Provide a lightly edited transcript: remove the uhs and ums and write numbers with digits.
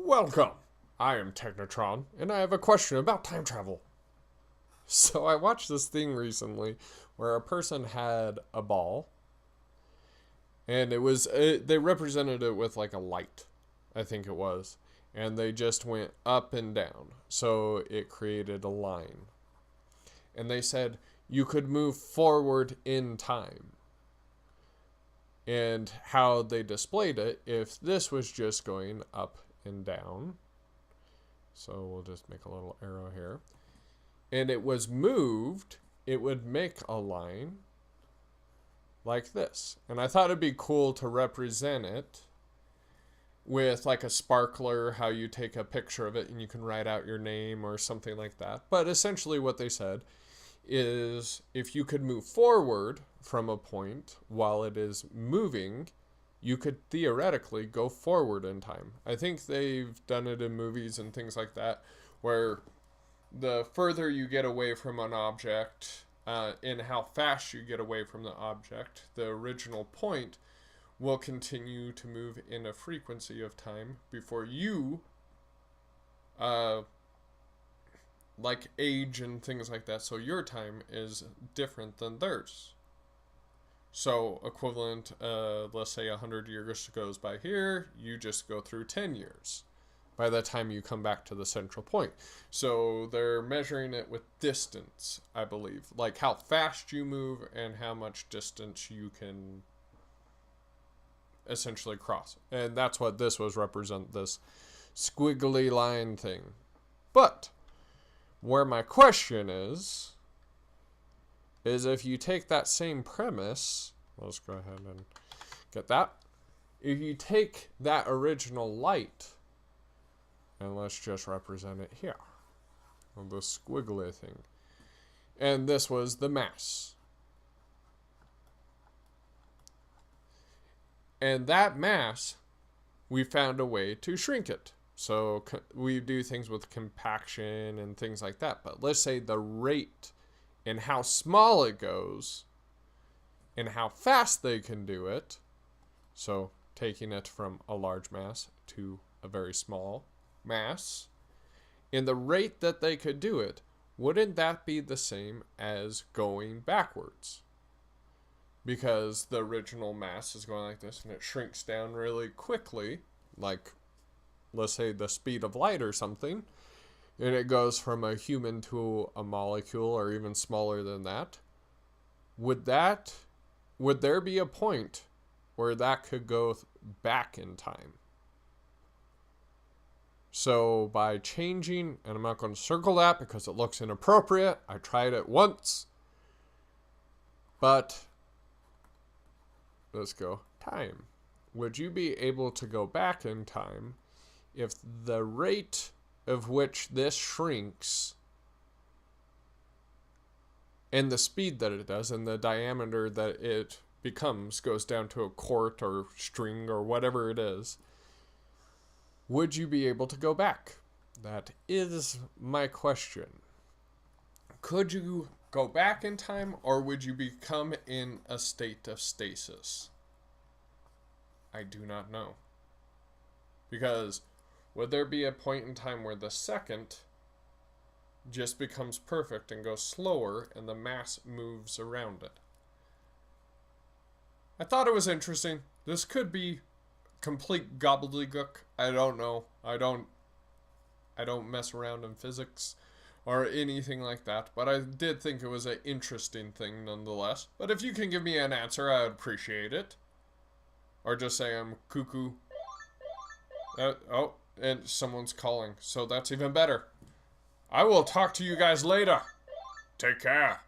Welcome! I am Technotron, and I have a question about time travel. So I watched this thing recently where a person had a ball, and they represented it with like a light, I think it was, and they just went up and down, so it created a line. And they said you could move forward in time. And how they displayed it, if this was just going up and down, so we'll just make a little arrow here, and it was moved, it would make a line like this. And I thought it'd be cool to represent it with like a sparkler, how you take a picture of it and you can write out your name or something like that. But essentially what they said is if you could move forward from a point while it is moving, you could theoretically go forward in time. I think they've done it in movies and things like that, where the further you get away from an object and how fast you get away from the object, the original point will continue to move in a frequency of time before you like age and things like that, so your time is different than theirs. So equivalent, let's say 100 years goes by here, you just go through 10 years by the time you come back to the central point. So they're measuring it with distance, I believe, like how fast you move and how much distance you can essentially cross. And that's what this was represent, this squiggly line thing. But where my question is if you take that same premise, let's go ahead and get that. If you take that original light, and let's just represent it here, the squiggly thing, and this was the mass. And that mass, we found a way to shrink it. So we do things with compaction and things like that. But let's say the rate and how small it goes and how fast they can do it. So taking it from a large mass to a very small mass. And the rate that they could do it, wouldn't that be the same as going backwards? Because the original mass is going like this and it shrinks down really quickly, like let's say the speed of light or something, and it goes from a human to a molecule or even smaller than that. Would there be a point where that could go back in time? So by changing, and I'm not going to circle that because it looks inappropriate, I tried it once, but let's go time. Would you be able to go back in time if the rate of which this shrinks and the speed that it does and the diameter that it becomes goes down to a quart or string or whatever it is, would you be able to go back? That is my question. Could you go back in time, or would you become in a state of stasis? I do not know. Because would there be a point in time where the second just becomes perfect and goes slower and the mass moves around it? I thought it was interesting. This could be complete gobbledygook. I don't know. I don't mess around in physics or anything like that, but I did think it was an interesting thing nonetheless. But if you can give me an answer, I would appreciate it. Or just say I'm cuckoo. Oh, and someone's calling, so that's even better. I will talk to you guys later. Take care.